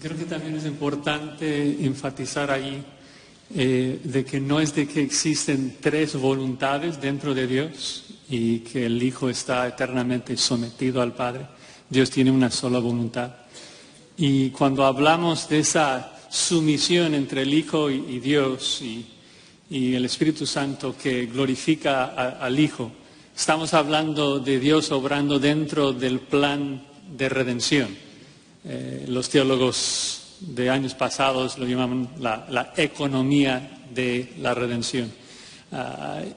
Creo que también es importante enfatizar ahí de que no es de que existen tres voluntades dentro de Dios y que el Hijo está eternamente sometido al Padre. Dios tiene una sola voluntad. Y cuando hablamos de esa sumisión entre el Hijo y Dios y el Espíritu Santo que glorifica al Hijo, estamos hablando de Dios obrando dentro del plan de redención. Los teólogos de años pasados lo llamaban la economía de la redención.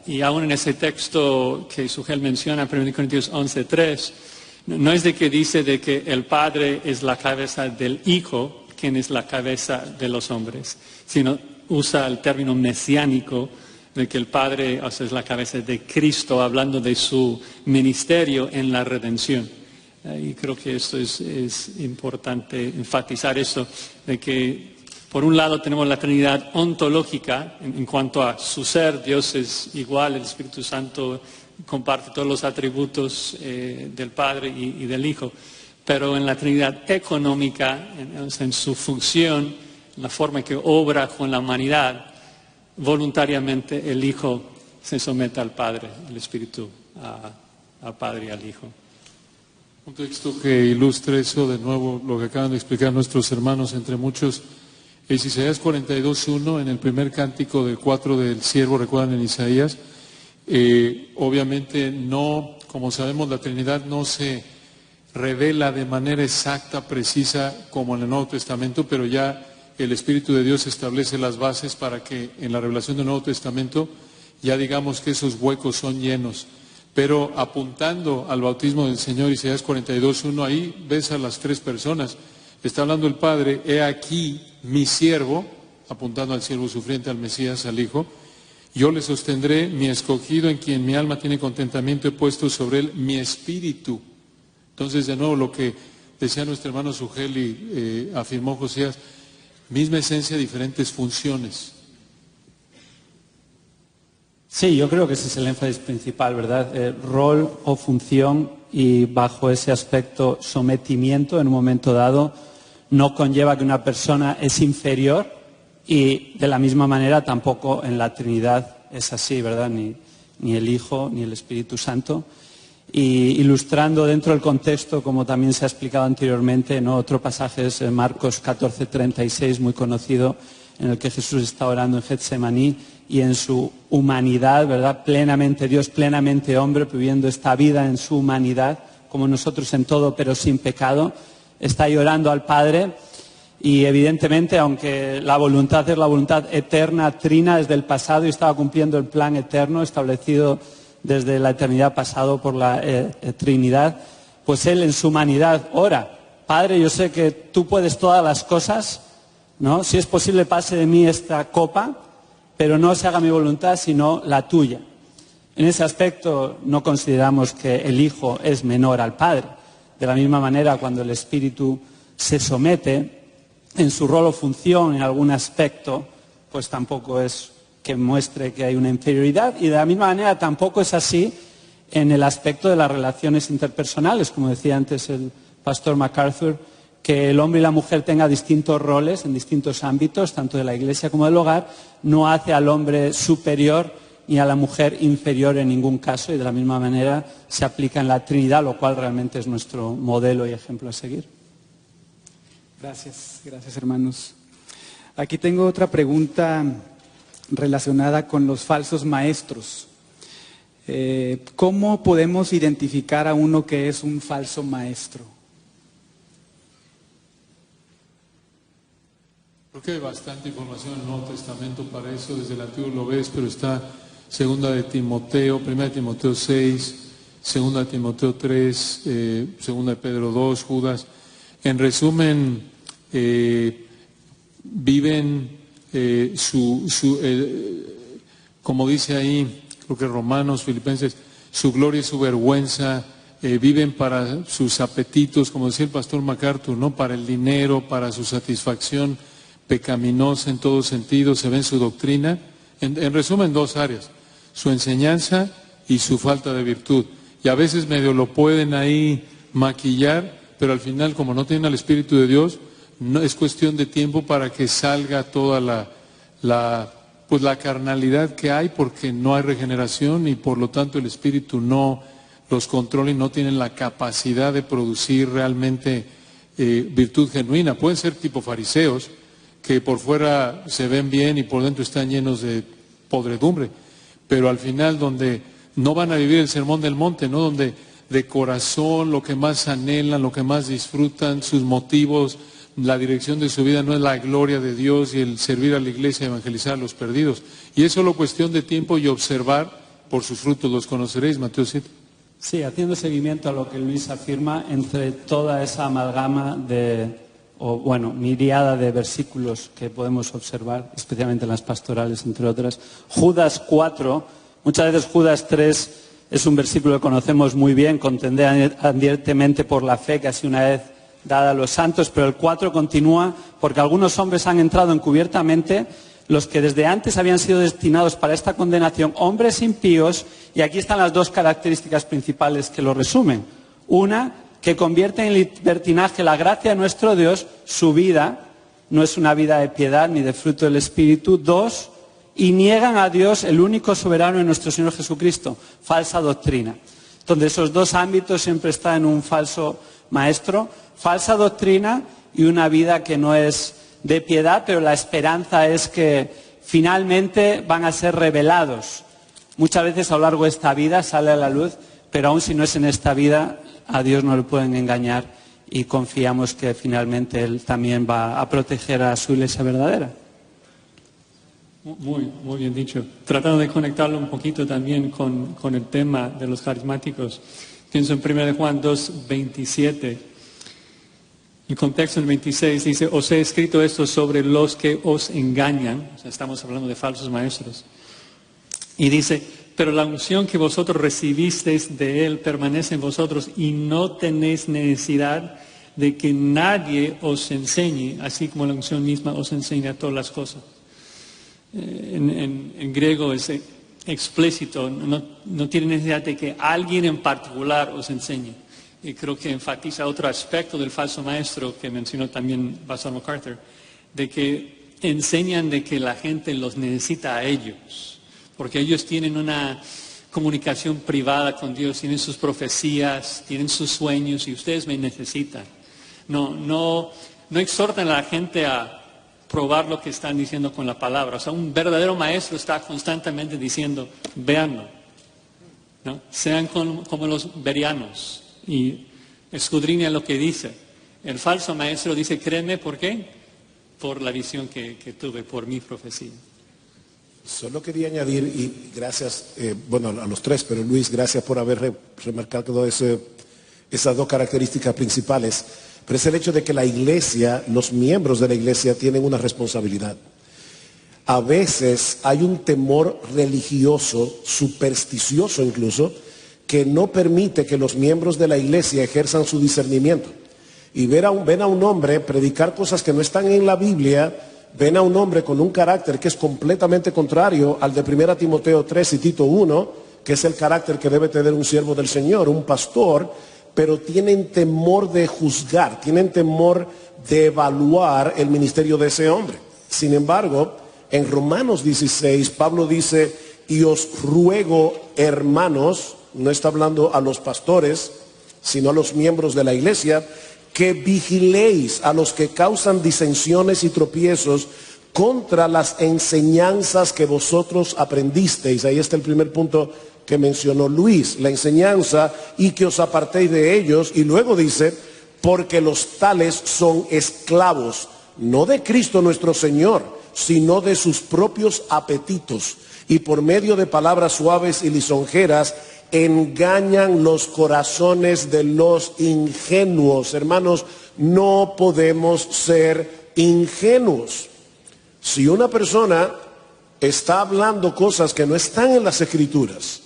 Y aún en ese texto que Sugel menciona, 1 Corintios 11:3, no es de que dice de que el Padre es la cabeza del Hijo, quien es la cabeza de los hombres, sino usa el término mesiánico de que el Padre, o sea, es la cabeza de Cristo, hablando de su ministerio en la redención. Y creo que esto es importante enfatizar eso, de que por un lado tenemos la Trinidad ontológica en cuanto a su ser. Dios es igual, el Espíritu Santo comparte todos los atributos del Padre y del Hijo, pero en la Trinidad económica, en su función, en la forma que obra con la humanidad, voluntariamente el Hijo se somete al Padre, el Espíritu al Padre y al Hijo. Un texto que ilustra eso, de nuevo, lo que acaban de explicar nuestros hermanos, entre muchos, es Isaías 42:1, en el primer cántico del 4 del siervo, recuerdan en Isaías. Obviamente no, como sabemos, la Trinidad no se revela de manera exacta, precisa, como en el Nuevo Testamento, pero ya el Espíritu de Dios establece las bases para que en la revelación del Nuevo Testamento ya digamos que esos huecos son llenos. Pero apuntando al bautismo del Señor, Isaías 42:1, ahí ves a las tres personas. Está hablando el Padre: he aquí mi siervo, apuntando al siervo sufriente, al Mesías, al Hijo. Yo le sostendré, mi escogido, en quien mi alma tiene contentamiento, he puesto sobre él mi espíritu. Entonces, de nuevo, lo que decía nuestro hermano Sugel y afirmó Josías, misma esencia, diferentes funciones. Sí, yo creo que ese es el énfasis principal, ¿verdad? Rol o función, y bajo ese aspecto sometimiento en un momento dado no conlleva que una persona es inferior, y de la misma manera tampoco en la Trinidad es así, ¿verdad? Ni el Hijo ni el Espíritu Santo. Y ilustrando dentro del contexto, como también se ha explicado anteriormente, ¿no? Otro pasaje es Marcos 14:36, muy conocido, en el que Jesús está orando en Getsemaní y en su humanidad, ¿verdad? Plenamente Dios, plenamente hombre, viviendo esta vida en su humanidad, como nosotros en todo, pero sin pecado, está llorando al Padre. Y evidentemente, aunque la voluntad es la voluntad eterna, trina desde el pasado, y estaba cumpliendo el plan eterno establecido desde la eternidad pasado por la Trinidad, pues Él en su humanidad ora: Padre, yo sé que tú puedes todas las cosas, ¿no? Si es posible, pase de mí esta copa, pero no se haga mi voluntad, sino la tuya. En ese aspecto no consideramos que el Hijo es menor al Padre. De la misma manera, cuando el Espíritu se somete en su rol o función en algún aspecto, pues tampoco es que muestre que hay una inferioridad, y de la misma manera tampoco es así en el aspecto de las relaciones interpersonales, como decía antes el pastor MacArthur, que el hombre y la mujer tengan distintos roles en distintos ámbitos, tanto de la iglesia como del hogar, no hace al hombre superior ni a la mujer inferior en ningún caso, y de la misma manera se aplica en la Trinidad, lo cual realmente es nuestro modelo y ejemplo a seguir. Gracias hermanos. Aquí tengo otra pregunta relacionada con los falsos maestros. ¿Cómo podemos identificar a uno que es un falso maestro? Creo que hay bastante información en el Nuevo Testamento para eso. Desde el Antiguo lo ves, pero está 2 de Timoteo, 1 de Timoteo 6, 2 de Timoteo 3, 2 de Pedro 2, Judas. En resumen, viven como dice ahí, creo que Romanos, Filipenses, su gloria y su vergüenza, viven para sus apetitos, como decía el pastor MacArthur, ¿no? Para el dinero, para su satisfacción pecaminosa en todo sentido, se ve en su doctrina. En resumen, dos áreas: su enseñanza y su falta de virtud. Y a veces medio lo pueden ahí maquillar, pero al final, como no tienen al Espíritu de Dios, no es cuestión de tiempo para que salga toda la carnalidad que hay, porque no hay regeneración y por lo tanto el Espíritu no los controla y no tienen la capacidad de producir realmente virtud genuina. Pueden ser tipo fariseos, que por fuera se ven bien y por dentro están llenos de podredumbre, pero al final donde no van a vivir el sermón del monte, ¿no? Donde de corazón lo que más anhelan, lo que más disfrutan, sus motivos, la dirección de su vida no es la gloria de Dios y el servir a la iglesia y evangelizar a los perdidos. Y es solo cuestión de tiempo y observar, por sus frutos los conoceréis, Mateo 7. Sí, haciendo seguimiento a lo que Luis afirma, entre toda esa amalgama miriada de versículos que podemos observar, especialmente en las pastorales, entre otras. Judas 4, muchas veces Judas 3 es un versículo que conocemos muy bien, contendé ardientemente por la fe que así una vez dada a los santos, pero el 4 continúa porque algunos hombres han entrado encubiertamente, los que desde antes habían sido destinados para esta condenación, hombres impíos, y aquí están las dos características principales que lo resumen. Una, que convierte en libertinaje la gracia de nuestro Dios, su vida no es una vida de piedad ni de fruto del Espíritu. Dos, y niegan a Dios, el único soberano de nuestro Señor Jesucristo, falsa doctrina. Entonces esos dos ámbitos siempre están en un falso maestro, falsa doctrina y una vida que no es de piedad, pero la esperanza es que finalmente van a ser revelados. Muchas veces a lo largo de esta vida sale a la luz, pero aún si no es en esta vida, a Dios no le pueden engañar y confiamos que finalmente Él también va a proteger a su iglesia verdadera. Muy bien dicho. Tratando de conectarlo un poquito también con el tema de los carismáticos, pienso en 1 Juan 2:27. El contexto en 26 dice, os he escrito esto sobre los que os engañan. O sea, estamos hablando de falsos maestros. Y dice, pero la unción que vosotros recibisteis de Él permanece en vosotros y no tenéis necesidad de que nadie os enseñe, así como la unción misma os enseña todas las cosas. En griego es explícito, no tiene necesidad de que alguien en particular os enseñe. Y creo que enfatiza otro aspecto del falso maestro que mencionó también Pastor MacArthur, de que enseñan de que la gente los necesita a ellos, porque ellos tienen una comunicación privada con Dios, tienen sus profecías, tienen sus sueños y ustedes me necesitan. No exhortan a la gente a probar lo que están diciendo con la palabra. O sea, un verdadero maestro está constantemente diciendo, véanlo, ¿no? Sean como los bereanos y escudriña lo que dice. El falso maestro dice, créeme, ¿por qué? Por la visión que tuve, por mi profecía. Solo quería añadir, y gracias, a los tres, pero Luis, gracias por haber remarcado esas dos características principales, pero es el hecho de que la iglesia, los miembros de la iglesia tienen una responsabilidad. A veces hay un temor religioso, supersticioso incluso, que no permite que los miembros de la iglesia ejerzan su discernimiento. Y ven a un hombre predicar cosas que no están en la Biblia, ven a un hombre con un carácter que es completamente contrario al de 1 Timoteo 3 y Tito 1, que es el carácter que debe tener un siervo del Señor, un pastor, pero tienen temor de juzgar, tienen temor de evaluar el ministerio de ese hombre. Sin embargo, en Romanos 16, Pablo dice, y os ruego, hermanos, no está hablando a los pastores, sino a los miembros de la iglesia, que vigiléis a los que causan disensiones y tropiezos contra las enseñanzas que vosotros aprendisteis. Ahí está el primer punto que mencionó Luis, la enseñanza, y que os apartéis de ellos. Y luego dice, porque los tales son esclavos, no de Cristo nuestro Señor, sino de sus propios apetitos, y por medio de palabras suaves y lisonjeras engañan los corazones de los ingenuos. Hermanos, no podemos ser ingenuos. Si una persona está hablando cosas que no están en las Escrituras,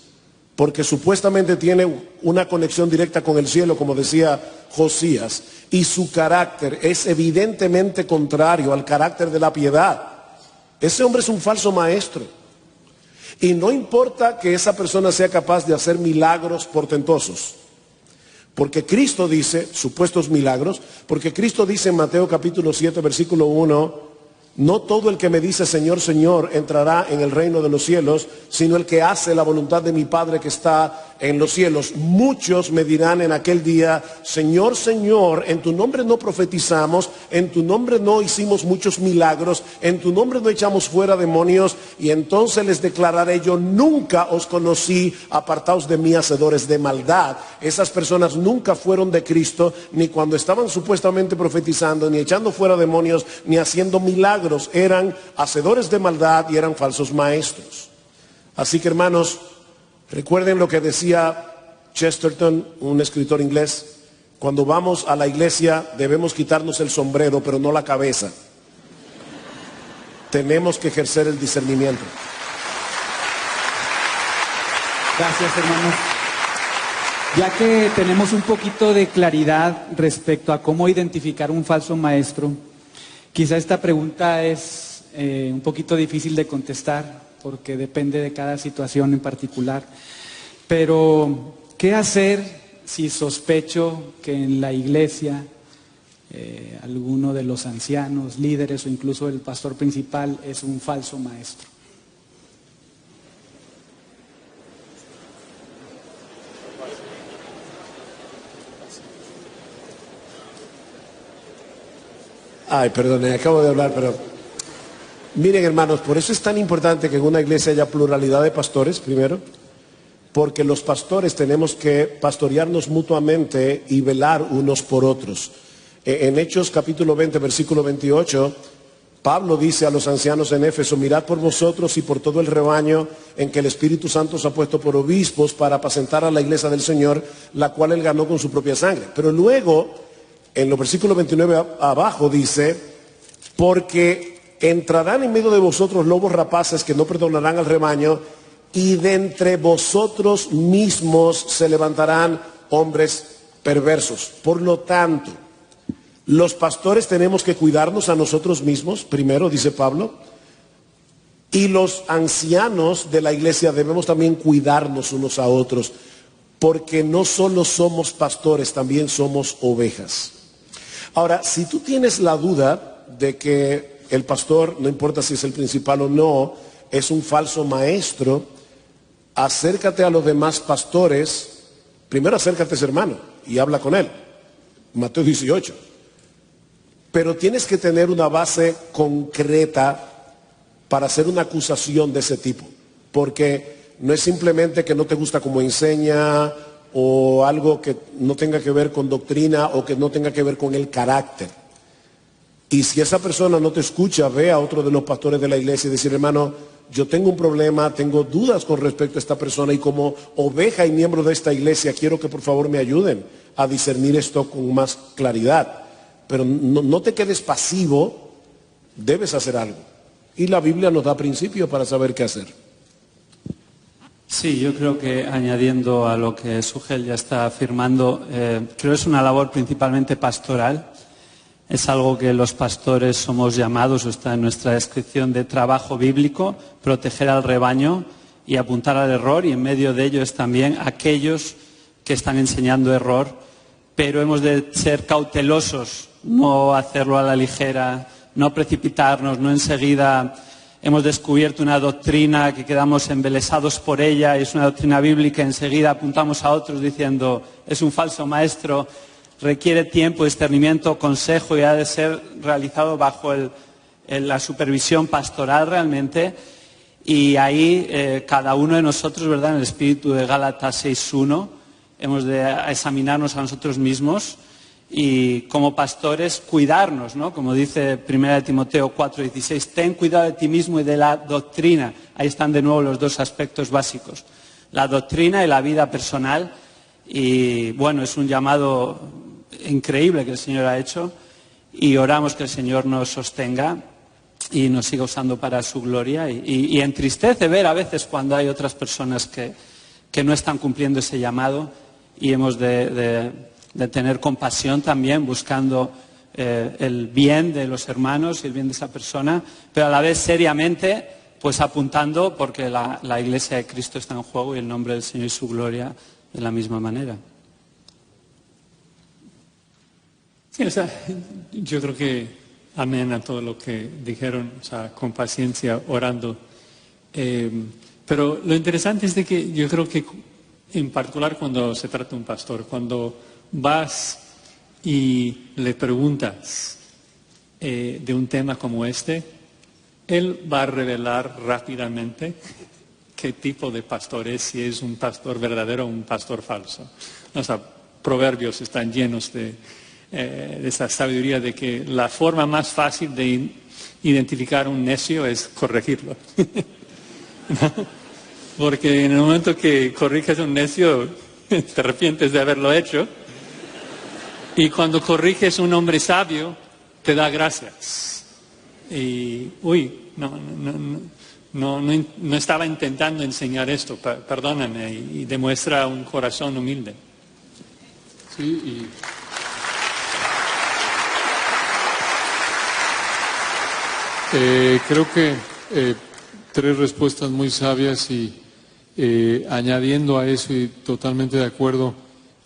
porque supuestamente tiene una conexión directa con el cielo, como decía Josías, y su carácter es evidentemente contrario al carácter de la piedad, ese hombre es un falso maestro. Y no importa que esa persona sea capaz de hacer milagros portentosos, Porque Cristo dice, supuestos milagros, porque Cristo dice en Mateo capítulo 7, versículo 1, no todo el que me dice Señor, Señor entrará en el reino de los cielos, sino el que hace la voluntad de mi Padre que está en los cielos. Muchos me dirán en aquel día, Señor, Señor, en tu nombre no profetizamos, en tu nombre no hicimos muchos milagros, en tu nombre no echamos fuera demonios, y entonces les declararé, yo nunca os conocí, apartaos de mí, hacedores de maldad. Esas personas nunca fueron de Cristo, ni cuando estaban supuestamente profetizando, ni echando fuera demonios, ni haciendo milagros. Eran hacedores de maldad y eran falsos maestros. Así que, hermanos, recuerden lo que decía Chesterton, un escritor inglés: cuando vamos a la iglesia debemos quitarnos el sombrero, pero no la cabeza. Tenemos que ejercer el discernimiento. Gracias, hermanos. Ya que tenemos un poquito de claridad respecto a cómo identificar un falso maestro, quizá esta pregunta es un poquito difícil de contestar porque depende de cada situación en particular. Pero, ¿qué hacer si sospecho que en la iglesia alguno de los ancianos, líderes o incluso el pastor principal es un falso maestro? Ay, perdone, acabo de hablar, pero miren, hermanos, por eso es tan importante que en una iglesia haya pluralidad de pastores, primero, porque los pastores tenemos que pastorearnos mutuamente y velar unos por otros. En Hechos capítulo 20, versículo 28, Pablo dice a los ancianos en Éfeso, mirad por vosotros y por todo el rebaño en que el Espíritu Santo os ha puesto por obispos para apacentar a la iglesia del Señor, la cual él ganó con su propia sangre. Pero luego, en los versículos 29 abajo dice, porque entrarán en medio de vosotros lobos rapaces que no perdonarán al rebaño, y de entre vosotros mismos se levantarán hombres perversos. Por lo tanto, los pastores tenemos que cuidarnos a nosotros mismos, primero, dice Pablo, y los ancianos de la iglesia debemos también cuidarnos unos a otros, porque no solo somos pastores, también somos ovejas. Ahora, si tú tienes la duda de que el pastor, no importa si es el principal o no, es un falso maestro, acércate a los demás pastores. Primero acércate a ese hermano y habla con él. Mateo 18. Pero tienes que tener una base concreta para hacer una acusación de ese tipo. Porque no es simplemente que no te gusta cómo enseña, o algo que no tenga que ver con doctrina o que no tenga que ver con el carácter. Y si esa persona no te escucha, ve a otro de los pastores de la iglesia y decir, hermano, yo tengo un problema, tengo dudas con respecto a esta persona y como oveja y miembro de esta iglesia quiero que por favor me ayuden a discernir esto con más claridad. Pero no te quedes pasivo, debes hacer algo. Y la Biblia nos da principios para saber qué hacer. Sí, yo creo que añadiendo a lo que Sugel ya está afirmando, creo que es una labor principalmente pastoral. Es algo que los pastores somos llamados, o está en nuestra descripción de trabajo bíblico, proteger al rebaño y apuntar al error, y en medio de ello es también aquellos que están enseñando error, pero hemos de ser cautelosos, no hacerlo a la ligera, no precipitarnos, no enseguida. Hemos descubierto una doctrina que quedamos embelesados por ella y es una doctrina bíblica, enseguida apuntamos a otros diciendo es un falso maestro. Requiere tiempo, discernimiento, consejo y ha de ser realizado bajo la supervisión pastoral realmente. Y ahí cada uno de nosotros, ¿verdad? En el espíritu de Gálatas 6:1, hemos de examinarnos a nosotros mismos y como pastores cuidarnos, ¿no? Como dice 1 Timoteo 4:16, ten cuidado de ti mismo y de la doctrina. Ahí están de nuevo los dos aspectos básicos, la doctrina y la vida personal. Y bueno, es un llamado increíble que el Señor ha hecho y oramos que el Señor nos sostenga y nos siga usando para su gloria. Y entristece ver a veces cuando hay otras personas que no están cumpliendo ese llamado y hemos de tener compasión también, buscando el bien de los hermanos y el bien de esa persona, pero a la vez seriamente, pues apuntando porque la Iglesia de Cristo está en juego y el nombre del Señor y su gloria de la misma manera. Sí, o sea, yo creo que amén a todo lo que dijeron, o sea, con paciencia, orando. Pero lo interesante es de que yo creo que en particular cuando se trata de un pastor, cuando vas y le preguntas de un tema como este, él va a revelar rápidamente qué tipo de pastor es, si es un pastor verdadero o un pastor falso. O sea, proverbios están llenos de esa sabiduría de que la forma más fácil de identificar un necio es corregirlo. ¿No? Porque en el momento que corriges a un necio, te arrepientes de haberlo hecho. Y cuando corriges a un hombre sabio, te da gracias. Y, no estaba intentando enseñar esto, perdóname, y demuestra un corazón humilde. Sí, y creo que tres respuestas muy sabias y añadiendo a eso y totalmente de acuerdo,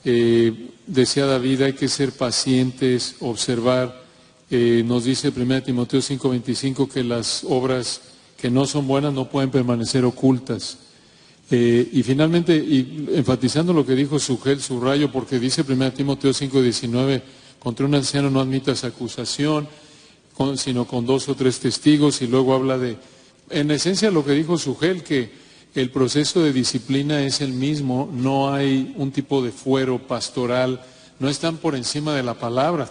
decía David, hay que ser pacientes, observar. Nos dice 1 Timoteo 5:25 que las obras que no son buenas no pueden permanecer ocultas. Y finalmente, y enfatizando lo que dijo Sugel, subrayo, porque dice 1 Timoteo 5:19, contra un anciano no admitas acusación, sino con 2 o 3 testigos, y luego habla de, en esencia lo que dijo Sugel, que el proceso de disciplina es el mismo, no hay un tipo de fuero pastoral, no están por encima de la palabra.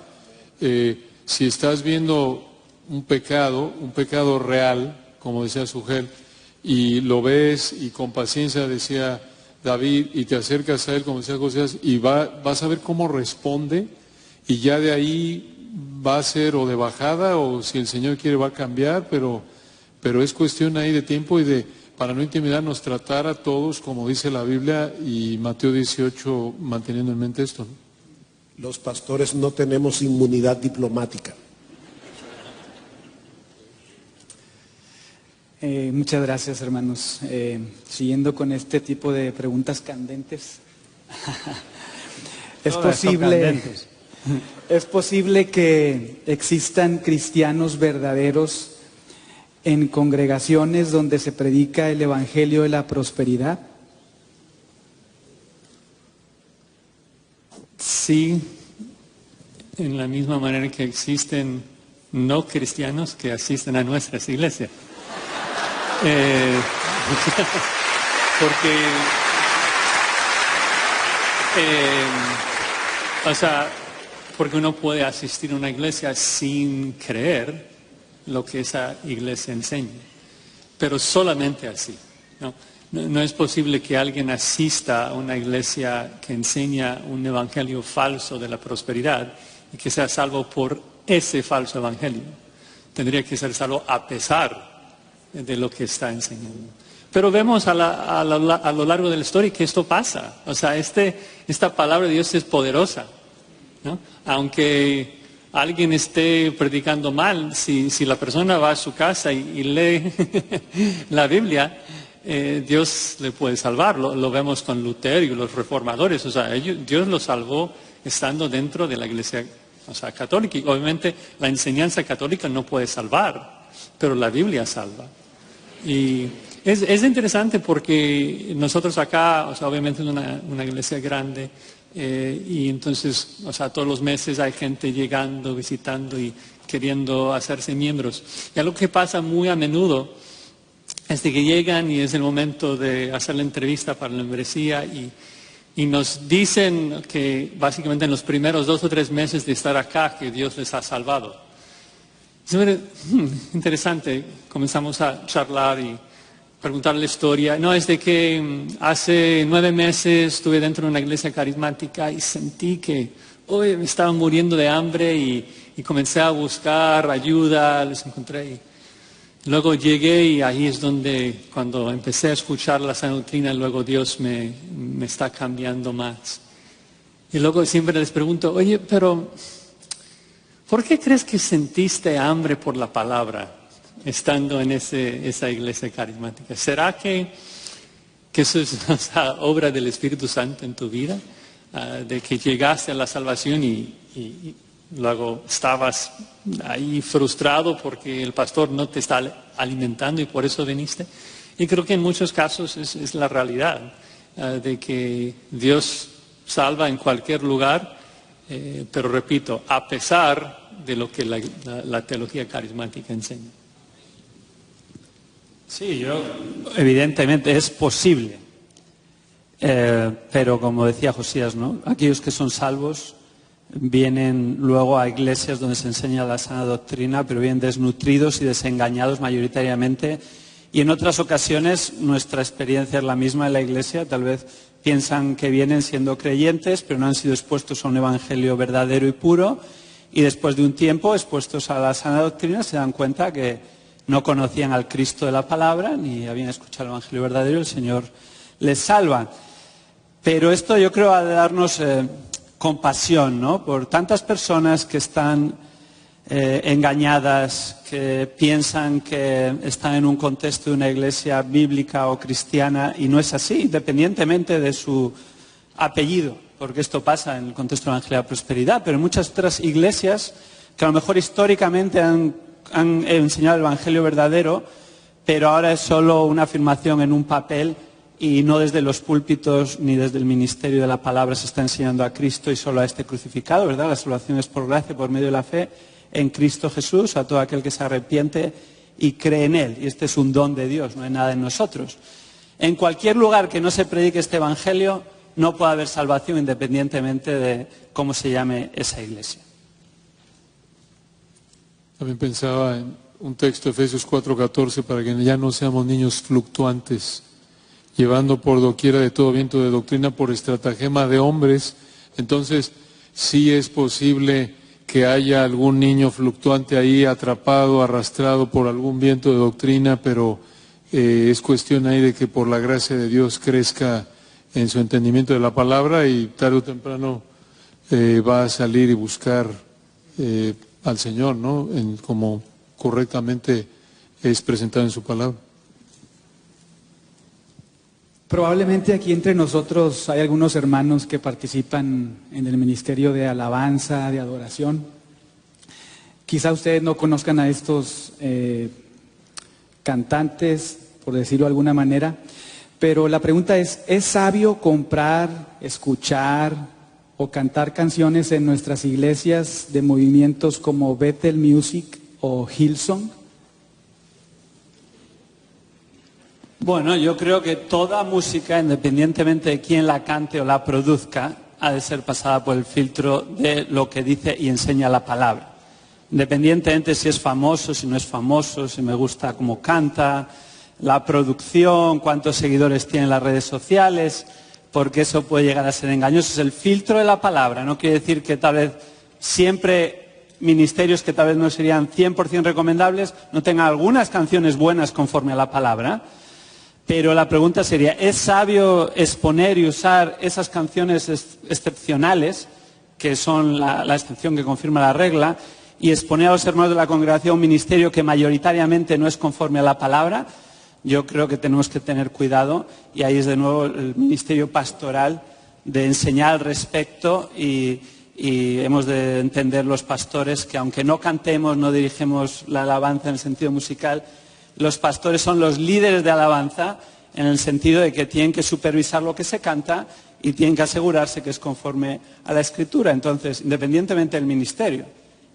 Si estás viendo un pecado real, como decía Sugel, y lo ves y con paciencia, decía David, y te acercas a él, como decía José, y vas a ver cómo responde, y ya de ahí va a ser o de bajada, o si el Señor quiere va a cambiar, pero es cuestión ahí de tiempo y de, para no intimidarnos, tratar a todos, como dice la Biblia, y Mateo 18, manteniendo en mente esto, ¿no? Los pastores no tenemos inmunidad diplomática. Muchas gracias, hermanos. Siguiendo con este tipo de preguntas candentes, ¿es posible que existan cristianos verdaderos en congregaciones donde se predica el evangelio de la prosperidad? Sí, en la misma manera que existen no cristianos que asisten a nuestras iglesias. Porque, porque uno puede asistir a una iglesia sin creer lo que esa iglesia enseña, pero solamente así, ¿no? No es posible que alguien asista a una iglesia que enseña un evangelio falso de la prosperidad y que sea salvo por ese falso evangelio. Tendría que ser salvo a pesar de lo que está enseñando. Pero vemos a lo largo de la historia que esto pasa. O sea, esta palabra de Dios es poderosa, ¿no? Aunque alguien esté predicando mal, si la persona va a su casa y lee la Biblia, Dios le puede salvar. Lo vemos con Lutero y los reformadores. O sea, Dios los salvó estando dentro de la iglesia, o sea, católica. Y obviamente la enseñanza católica no puede salvar, pero la Biblia salva. Y es interesante porque nosotros acá, o sea, obviamente es una iglesia grande, y entonces, o sea, todos los meses hay gente llegando, visitando y queriendo hacerse miembros. Y algo que pasa muy a menudo es de que llegan y es el momento de hacer la entrevista para la membresía y nos dicen que básicamente en los primeros 2 o 3 meses de estar acá que Dios les ha salvado. Interesante, comenzamos a charlar y preguntar la historia. No, es de que hace 9 meses estuve dentro de una iglesia carismática y sentí que hoy me estaba muriendo de hambre y comencé a buscar ayuda, les encontré. Y luego llegué y ahí es donde, cuando empecé a escuchar la sana doctrina, luego Dios me está cambiando más. Y luego siempre les pregunto, oye, pero ¿por qué crees que sentiste hambre por la palabra estando en esa iglesia carismática? ¿Será que eso es una obra del Espíritu Santo en tu vida? De que llegaste a la salvación y luego estabas ahí frustrado porque el pastor no te está alimentando y por eso viniste. Y creo que en muchos casos es la realidad de que Dios salva en cualquier lugar, pero repito, a pesar de lo que la teología carismática enseña. Sí, evidentemente es posible, pero como decía Josías, ¿no? Aquellos que son salvos vienen luego a iglesias donde se enseña la sana doctrina, pero vienen desnutridos y desengañados mayoritariamente. Y en otras ocasiones nuestra experiencia es la misma en la iglesia. Tal vez piensan que vienen siendo creyentes, pero no han sido expuestos a un evangelio verdadero y puro. Y después de un tiempo, expuestos a la sana doctrina, se dan cuenta que no conocían al Cristo de la palabra, ni habían escuchado el evangelio verdadero, y el Señor les salva. Pero esto yo creo ha de darnos compasión, ¿no? Por tantas personas que están engañadas, que piensan que están en un contexto de una iglesia bíblica o cristiana y no es así, independientemente de su apellido, porque esto pasa en el contexto de la Evangelio de la Prosperidad, pero en muchas otras iglesias que a lo mejor históricamente han enseñado el Evangelio verdadero, pero ahora es solo una afirmación en un papel y no desde los púlpitos ni desde el ministerio de la palabra se está enseñando a Cristo y solo a este crucificado, ¿verdad? La salvación es por gracia, por medio de la fe en Cristo Jesús, a todo aquel que se arrepiente y cree en Él. Y este es un don de Dios, no hay nada en nosotros. En cualquier lugar que no se predique este Evangelio, no puede haber salvación independientemente de cómo se llame esa iglesia. También pensaba en un texto de Efesios 4:14 para que ya no seamos niños fluctuantes, llevando por doquiera de todo viento de doctrina por estratagema de hombres. Entonces, sí es posible que haya algún niño fluctuante ahí atrapado, arrastrado por algún viento de doctrina, pero es cuestión ahí de que por la gracia de Dios crezca en su entendimiento de la palabra y tarde o temprano va a salir y buscar al Señor, ¿no? Como correctamente es presentado en su palabra. Probablemente aquí entre nosotros hay algunos hermanos que participan en el ministerio de alabanza, de adoración. Quizá ustedes no conozcan a estos cantantes, por decirlo de alguna manera, pero la pregunta ¿es sabio comprar, escuchar o cantar canciones en nuestras iglesias de movimientos como Bethel Music o Hillsong? Bueno, yo creo que toda música, independientemente de quién la cante o la produzca, ha de ser pasada por el filtro de lo que dice y enseña la palabra. Independientemente si es famoso, si no es famoso, si me gusta cómo canta, la producción, cuántos seguidores tiene en las redes sociales, porque eso puede llegar a ser engañoso. Es el filtro de la palabra. No quiere decir que tal vez siempre ministerios que tal vez no serían 100% recomendables no tengan algunas canciones buenas conforme a la palabra. Pero la pregunta sería, ¿es sabio exponer y usar esas canciones excepcionales, que son la excepción que confirma la regla, y exponer a los hermanos de la congregación un ministerio que mayoritariamente no es conforme a la palabra? Yo creo que tenemos que tener cuidado, y ahí es de nuevo el ministerio pastoral de enseñar al respecto, y hemos de entender los pastores que aunque no cantemos, no dirigimos la alabanza en el sentido musical, los pastores son los líderes de alabanza en el sentido de que tienen que supervisar lo que se canta y tienen que asegurarse que es conforme a la Escritura. Entonces, independientemente del ministerio,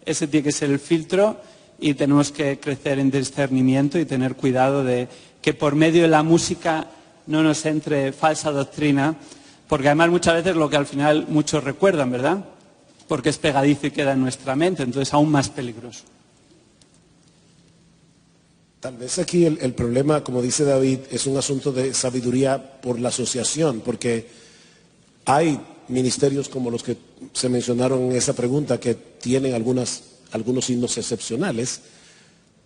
ese tiene que ser el filtro y tenemos que crecer en discernimiento y tener cuidado de que por medio de la música no nos entre falsa doctrina, porque además muchas veces lo que al final muchos recuerdan, ¿verdad? Porque es pegadizo y queda en nuestra mente, entonces aún más peligroso. Tal vez aquí el problema, como dice David, es un asunto de sabiduría por la asociación, porque hay ministerios como los que se mencionaron en esa pregunta que tienen algunos himnos excepcionales,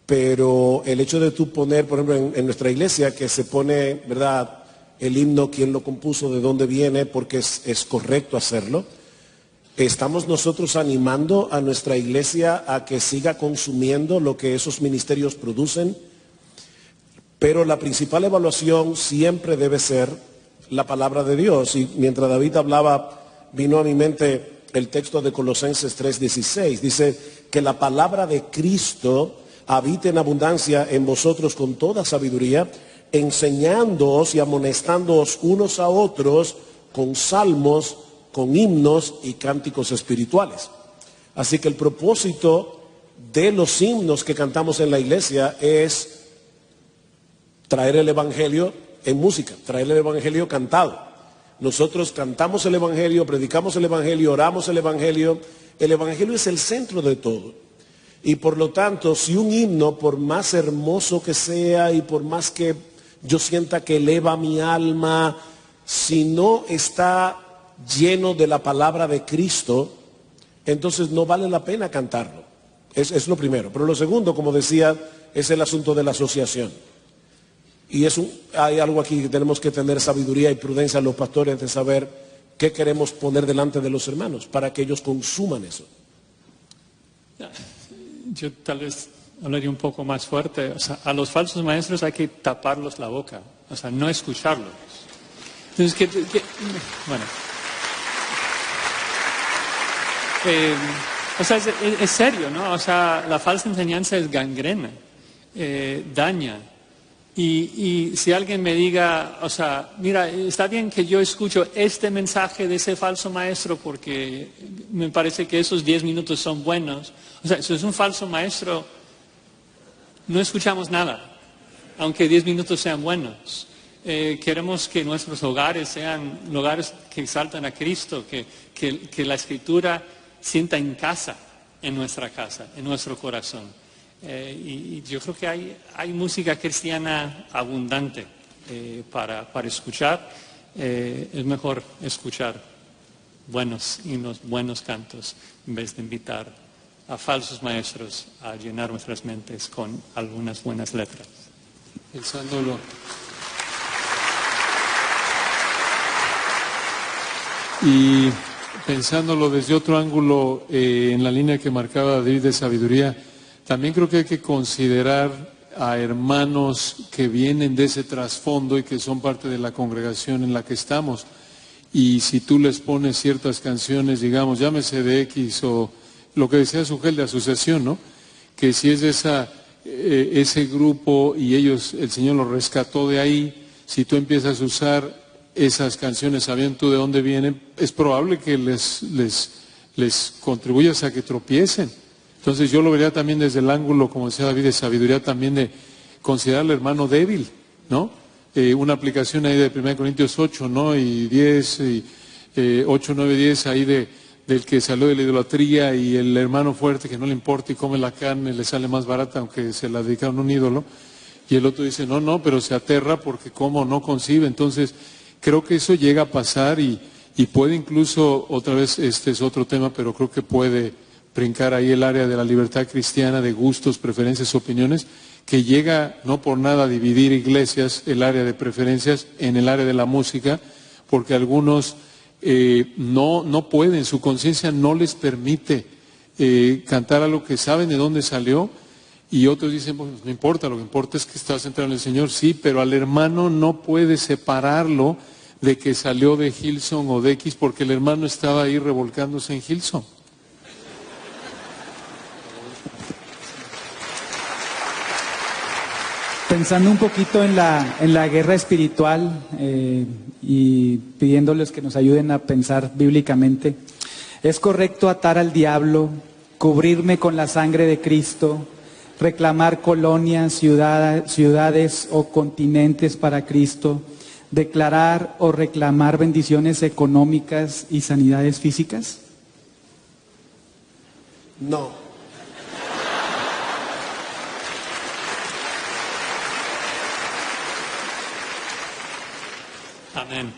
pero el hecho de tú poner, por ejemplo, en nuestra iglesia, que se pone, ¿verdad?, el himno, quién lo compuso, de dónde viene, porque es correcto hacerlo. Estamos nosotros animando a nuestra iglesia a que siga consumiendo lo que esos ministerios producen, pero la principal evaluación siempre debe ser la palabra de Dios. Y mientras David hablaba, vino a mi mente el texto de Colosenses 3:16. Dice que la palabra de Cristo habite en abundancia en vosotros con toda sabiduría, enseñándoos y amonestándoos unos a otros con salmos, con himnos y cánticos espirituales. Así que el propósito de los himnos que cantamos en la iglesia es traer el evangelio en música, traer el evangelio cantado. Nosotros cantamos el evangelio, predicamos el evangelio, oramos el evangelio. El evangelio es el centro de todo. Y por lo tanto, si un himno, por más hermoso que sea y por más que yo sienta que eleva mi alma, si no está lleno de la palabra de Cristo, entonces no vale la pena cantarlo. Es lo primero. Pero lo segundo, como decía, es el asunto de la asociación. Y hay algo aquí que tenemos que tener sabiduría y prudencia los pastores de saber qué queremos poner delante de los hermanos para que ellos consuman eso. Yo tal vez hablaría un poco más fuerte. O sea, a los falsos maestros hay que taparlos la boca, o sea, no escucharlos. Entonces, bueno. O sea, es serio, ¿no? O sea, la falsa enseñanza es gangrena, daña. Y si alguien me diga, o sea, mira, está bien que yo escucho este mensaje de ese falso maestro porque me parece que esos 10 minutos son buenos. O sea, si es un falso maestro, no escuchamos nada, aunque 10 minutos sean buenos. Queremos que nuestros hogares sean hogares que exaltan a Cristo, que la Escritura sienta en casa, en nuestra casa, en nuestro corazón. Y yo creo que hay música cristiana abundante para escuchar. Es mejor escuchar buenos himnos, buenos cantos, en vez de invitar a falsos maestros a llenar nuestras mentes con algunas buenas letras. Pensándolo. Y pensándolo desde otro ángulo, en la línea que marcaba David de sabiduría, también creo que hay que considerar a hermanos que vienen de ese trasfondo y que son parte de la congregación en la que estamos. Y si tú les pones ciertas canciones, digamos, llámese de X o lo que decía Sugel de asociación, ¿no? Que si es de ese grupo y el Señor los rescató de ahí, si tú empiezas a usar esas canciones sabiendo tú de dónde vienen, es probable que les contribuyas a que tropiecen. Entonces yo lo vería también desde el ángulo, como decía David, de sabiduría también de considerar al hermano débil, ¿no? Una aplicación ahí de 1 Corintios 8, ¿no? Y 10, 8, 9, 10, ahí del que salió de la idolatría y el hermano fuerte que no le importa y come la carne, le sale más barata aunque se la dedicaron a un ídolo. Y el otro dice, no, pero se aterra porque como no concibe. Entonces creo que eso llega a pasar y puede incluso, otra vez, este es otro tema, pero creo que puede brincar ahí el área de la libertad cristiana, de gustos, preferencias, opiniones, que llega no por nada a dividir iglesias, el área de preferencias en el área de la música, porque algunos no pueden, su conciencia no les permite cantar a lo que saben de dónde salió, y otros dicen, pues no importa, lo que importa es que estás centrado en el Señor, sí, pero al hermano no puede separarlo de que salió de Hillsong o de X, porque el hermano estaba ahí revolcándose en Hillsong. Pensando un poquito en la guerra espiritual y pidiéndoles que nos ayuden a pensar bíblicamente, ¿es correcto atar al diablo, cubrirme con la sangre de Cristo, reclamar colonias, ciudades o continentes para Cristo, declarar o reclamar bendiciones económicas y sanidades físicas? No. Amén.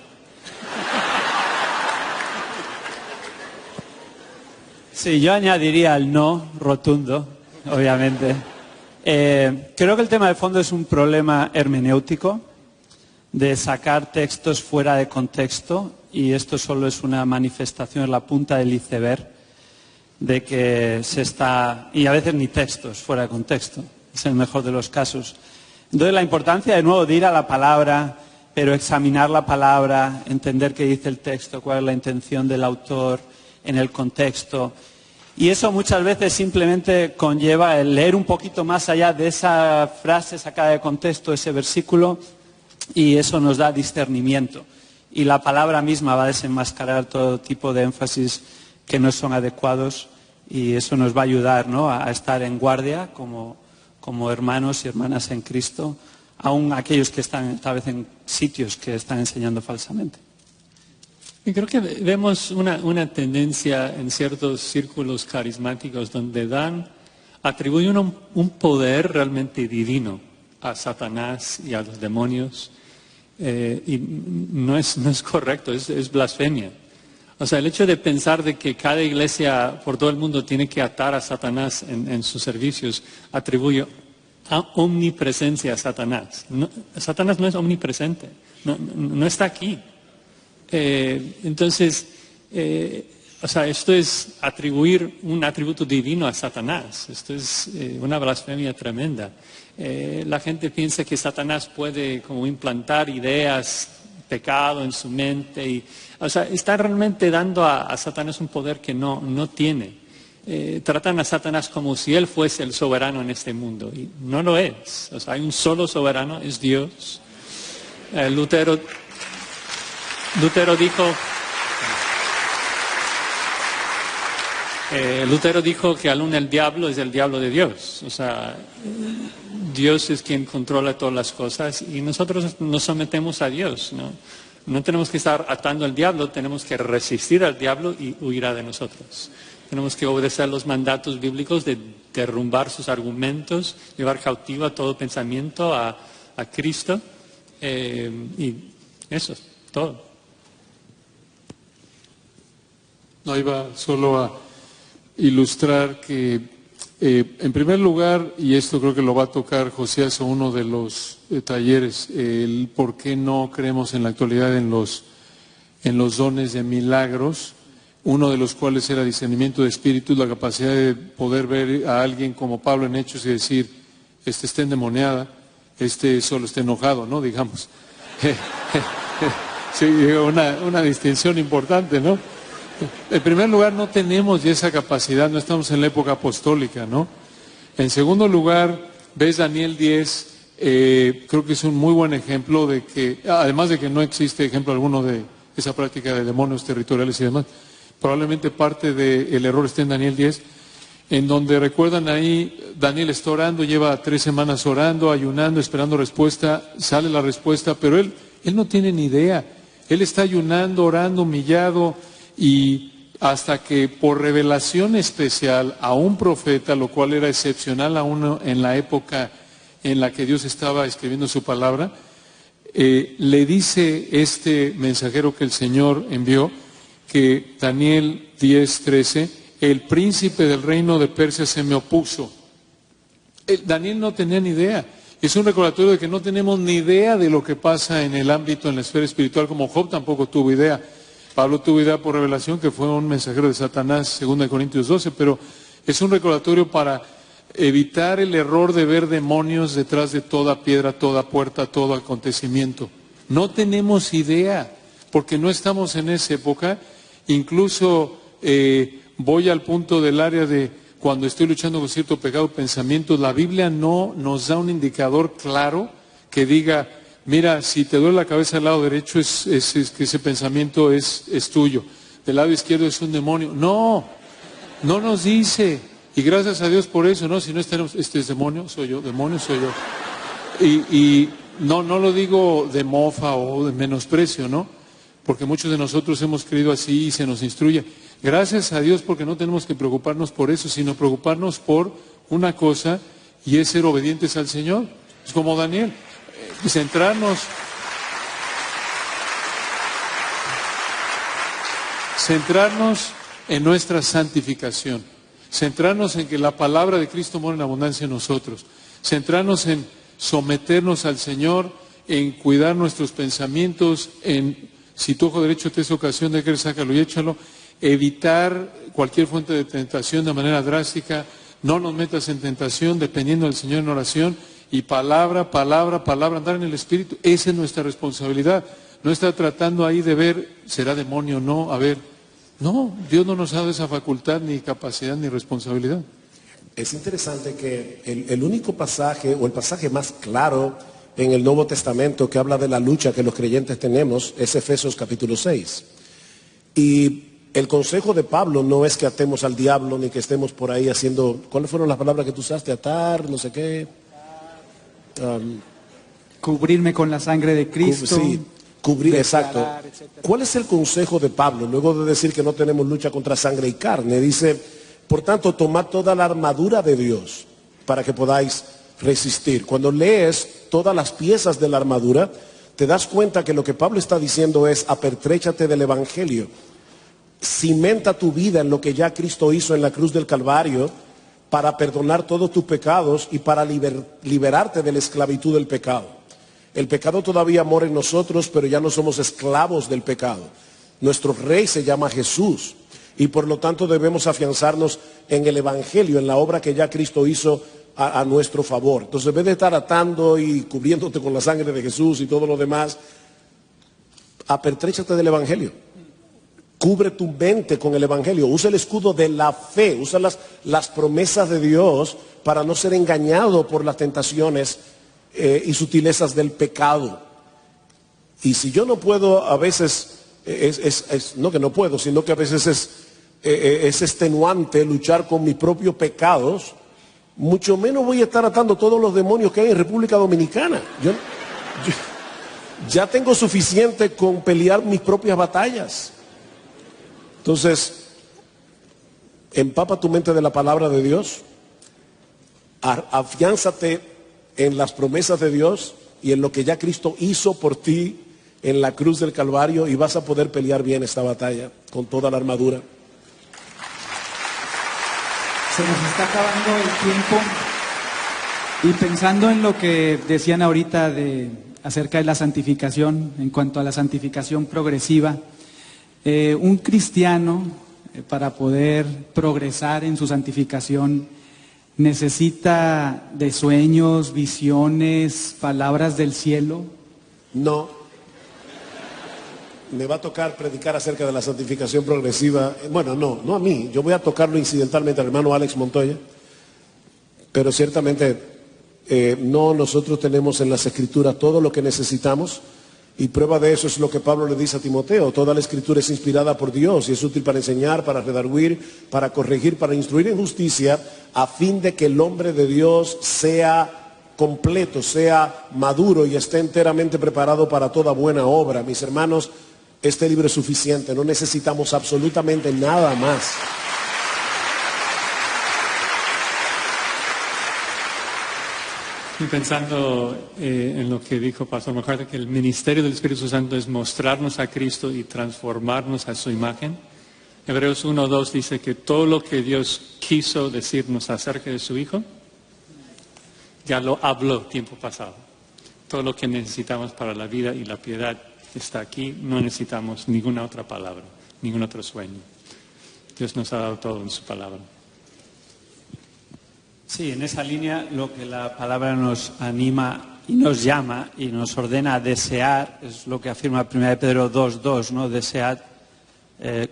Sí, yo añadiría el no rotundo, obviamente. Creo que el tema de fondo es un problema hermenéutico, de sacar textos fuera de contexto, y esto solo es una manifestación, es la punta del iceberg, de que y a veces ni textos fuera de contexto, es el mejor de los casos. Entonces la importancia de nuevo de ir a la palabra, pero examinar la palabra, entender qué dice el texto, cuál es la intención del autor, en el contexto. Y eso muchas veces simplemente conlleva el leer un poquito más allá de esa frase sacada de contexto, ese versículo, y eso nos da discernimiento. Y la palabra misma va a desenmascarar todo tipo de énfasis que no son adecuados, y eso nos va a ayudar, ¿no?, a estar en guardia como hermanos y hermanas en Cristo, aun aquellos que están tal vez en sitios que están enseñando falsamente. Y creo que vemos una tendencia en ciertos círculos carismáticos donde atribuyen un poder realmente divino a Satanás y a los demonios, y no es correcto, es blasfemia. O sea, el hecho de pensar de que cada iglesia por todo el mundo tiene que atar a Satanás en sus servicios, atribuye omnipresencia a Satanás. Satanás no es omnipresente, no está aquí. Entonces, o sea, esto es atribuir un atributo divino a Satanás. Esto es una blasfemia tremenda. La gente piensa que Satanás puede como implantar ideas, pecado en su mente. O sea, está realmente dando a Satanás un poder que no tiene. Tratan a Satanás como si él fuese el soberano en este mundo, y no lo es. O sea, hay un solo soberano, es Dios. Lutero dijo que aún el diablo es el diablo de Dios. O sea, Dios es quien controla todas las cosas y nosotros nos sometemos a Dios, ¿no? No tenemos que estar atando al diablo, tenemos que resistir al diablo y huirá de nosotros. Tenemos que obedecer los mandatos bíblicos de derrumbar sus argumentos, llevar cautivo a todo pensamiento a Cristo, y eso es todo. No, iba solo a ilustrar que, en primer lugar, y esto creo que lo va a tocar Josías en uno de los talleres, el por qué no creemos en la actualidad en los dones de milagros, uno de los cuales era discernimiento de espíritus, la capacidad de poder ver a alguien como Pablo en Hechos y decir, este está endemoniada, este solo está enojado, ¿no? Digamos. Sí, una distinción importante, ¿no? En primer lugar, no tenemos ya esa capacidad, no estamos en la época apostólica, ¿no? En segundo lugar, ves Daniel 10, creo que es un muy buen ejemplo de que, además de que no existe ejemplo alguno de esa práctica de demonios territoriales y demás, probablemente parte del error está en Daniel 10, en donde recuerdan ahí, Daniel está orando, lleva 3 semanas orando, ayunando, esperando respuesta, sale la respuesta, pero él no tiene ni idea, él está ayunando, orando, humillado, y hasta que por revelación especial a un profeta, lo cual era excepcional aún en la época en la que Dios estaba escribiendo su palabra, le dice este mensajero que el Señor envió, que Daniel 10:13, el príncipe del reino de Persia se me opuso. Daniel no tenía ni idea. Es un recordatorio de que no tenemos ni idea de lo que pasa en el ámbito, en la esfera espiritual, como Job tampoco tuvo idea. Pablo tuvo idea por revelación que fue un mensajero de Satanás, 2 Corintios 12, pero es un recordatorio para evitar el error de ver demonios detrás de toda piedra, toda puerta, todo acontecimiento. No tenemos idea, porque no estamos en esa época. Incluso voy al punto del área de cuando estoy luchando con cierto pecado, pensamientos, la Biblia no nos da un indicador claro que diga, mira, si te duele la cabeza del lado derecho, es que ese pensamiento es tuyo. Del lado izquierdo es un demonio. No nos dice. Y gracias a Dios por eso, ¿no? Si no estaremos, este es demonio, soy yo, demonio soy yo. Y no lo digo de mofa o de menosprecio, ¿no? Porque muchos de nosotros hemos creído así y se nos instruye. Gracias a Dios porque no tenemos que preocuparnos por eso, sino preocuparnos por una cosa y es ser obedientes al Señor. Es como Daniel. Centrarnos en nuestra santificación, centrarnos en que la palabra de Cristo mora en abundancia en nosotros, centrarnos en someternos al Señor, en cuidar nuestros pensamientos, en si tu ojo derecho te es ocasión de querer, sácalo y échalo, evitar cualquier fuente de tentación de manera drástica, no nos metas en tentación, dependiendo del Señor en oración. Y palabra, andar en el Espíritu, esa es nuestra responsabilidad. No está tratando ahí de ver, ¿será demonio o no? A ver, No, Dios no nos ha dado esa facultad, ni capacidad, ni responsabilidad. Es interesante que el único pasaje, o el pasaje más claro en el Nuevo Testamento que habla de la lucha que los creyentes tenemos, es Efesios capítulo 6. Y el consejo de Pablo no es que atemos al diablo, ni que estemos por ahí haciendo, ¿cuáles fueron las palabras que tú usaste? Atar, no sé qué. Cubrirme con la sangre de Cristo. Sí, cubrir, declarar, exacto. etcétera. ¿Cuál es el consejo de Pablo? Luego de decir que no tenemos lucha contra sangre y carne, dice, por tanto, tomad toda la armadura de Dios para que podáis resistir. Cuando lees todas las piezas de la armadura, te das cuenta que lo que Pablo está diciendo es, apertréchate del Evangelio. Cimenta tu vida en lo que ya Cristo hizo en la cruz del Calvario para perdonar todos tus pecados y para liberarte de la esclavitud del pecado. El pecado todavía mora en nosotros, pero ya no somos esclavos del pecado. Nuestro rey se llama Jesús y por lo tanto debemos afianzarnos en el Evangelio, en la obra que ya Cristo hizo a nuestro favor. Entonces, en vez de estar atando y cubriéndote con la sangre de Jesús y todo lo demás, apertréchate del Evangelio. Cubre tu mente con el Evangelio. Usa el escudo de la fe. Usa las promesas de Dios para no ser engañado por las tentaciones y sutilezas del pecado. Y si yo no puedo, a veces, no que no puedo, sino que a veces es extenuante luchar con mis propios pecados, mucho menos voy a estar atando todos los demonios que hay en República Dominicana. Yo ya tengo suficiente con pelear mis propias batallas. Entonces, empapa tu mente de la palabra de Dios, afiánzate en las promesas de Dios y en lo que ya Cristo hizo por ti en la cruz del Calvario, y vas a poder pelear bien esta batalla con toda la armadura. Se nos está acabando el tiempo y pensando en lo que decían ahorita acerca de la santificación, en cuanto a la santificación progresiva, un cristiano para poder progresar en su santificación necesita de sueños, visiones, palabras del cielo. No. Me va a tocar predicar acerca de la santificación progresiva. Bueno, no a mí. Yo voy a tocarlo incidentalmente al hermano Alex Montoya. Pero ciertamente no, nosotros tenemos en las Escrituras todo lo que necesitamos. Y prueba de eso es lo que Pablo le dice a Timoteo. Toda la Escritura es inspirada por Dios y es útil para enseñar, para redarguir, para corregir, para instruir en justicia, a fin de que el hombre de Dios sea completo, sea maduro y esté enteramente preparado para toda buena obra. Mis hermanos, este libro es suficiente, no necesitamos absolutamente nada más. Y pensando en lo que dijo Pastor McCarthy, que el ministerio del Espíritu Santo es mostrarnos a Cristo y transformarnos a su imagen. Hebreos 1:2 dice que todo lo que Dios quiso decirnos acerca de su Hijo, ya lo habló tiempo pasado. Todo lo que necesitamos para la vida y la piedad está aquí. No necesitamos ninguna otra palabra, ningún otro sueño. Dios nos ha dado todo en su palabra. Sí, en esa línea lo que la palabra nos anima y nos llama y nos ordena a desear, es lo que afirma 1 Pedro 2:2, ¿no? Desead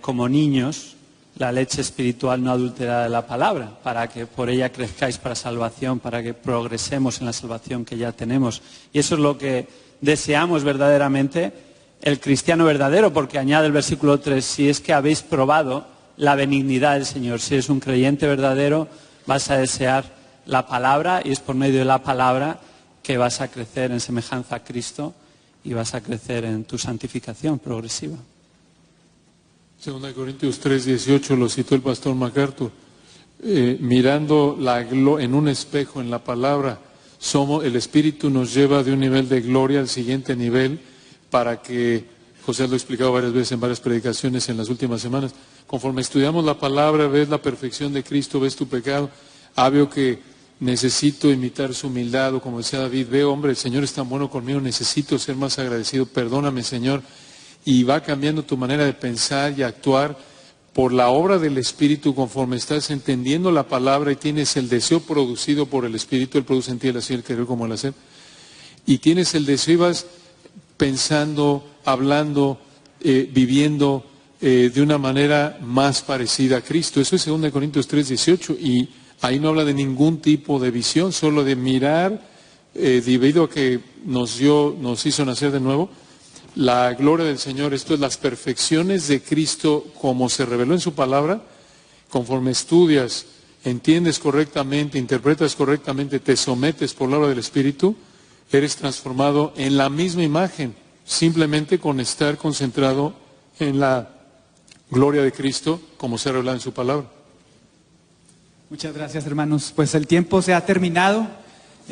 como niños la leche espiritual no adulterada de la palabra, para que por ella crezcáis para salvación, para que progresemos en la salvación que ya tenemos. Y eso es lo que deseamos verdaderamente el cristiano verdadero, porque añade el versículo 3, si es que habéis probado la benignidad del Señor, si eres un creyente verdadero, vas a desear la palabra y es por medio de la palabra que vas a crecer en semejanza a Cristo y vas a crecer en tu santificación progresiva. 2 Corintios 3:18 lo citó el pastor MacArthur. Mirando en un espejo en la palabra, el Espíritu nos lleva de un nivel de gloria al siguiente nivel para que, José lo ha explicado varias veces en varias predicaciones en las últimas semanas, conforme estudiamos la palabra, ves la perfección de Cristo, ves tu pecado, veo que necesito imitar su humildad, o como decía David, veo, hombre, el Señor es tan bueno conmigo, necesito ser más agradecido, perdóname, Señor, y va cambiando tu manera de pensar y actuar por la obra del Espíritu conforme estás entendiendo la palabra y tienes el deseo producido por el Espíritu. Él produce en ti el hacer, el querer como el hacer, y tienes el deseo y vas pensando, hablando, viviendo de una manera más parecida a Cristo. Eso es 2 Corintios 3:18, y ahí no habla de ningún tipo de visión, solo de mirar, debido a que nos hizo nacer de nuevo, la gloria del Señor, esto es las perfecciones de Cristo como se reveló en su palabra. Conforme estudias, entiendes correctamente, interpretas correctamente, te sometes por la obra del Espíritu, eres transformado en la misma imagen, simplemente con estar concentrado en la gloria de Cristo como se revela en su palabra. Muchas gracias, hermanos. Pues el tiempo se ha terminado.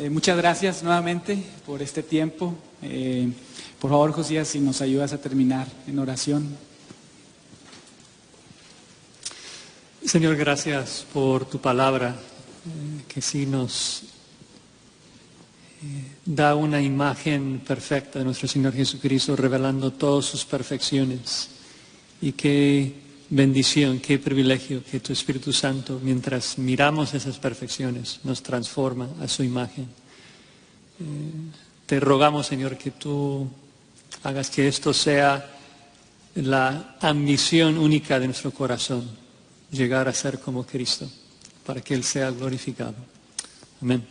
Muchas gracias nuevamente por este tiempo. Por favor, Josías, si nos ayudas a terminar en oración. Señor, gracias por tu palabra, que sí nos da una imagen perfecta de nuestro Señor Jesucristo, revelando todas sus perfecciones. Y qué bendición, qué privilegio que tu Espíritu Santo, mientras miramos esas perfecciones, nos transforma a su imagen. Te rogamos, Señor, que tú hagas que esto sea la ambición única de nuestro corazón, llegar a ser como Cristo, para que Él sea glorificado. Amén.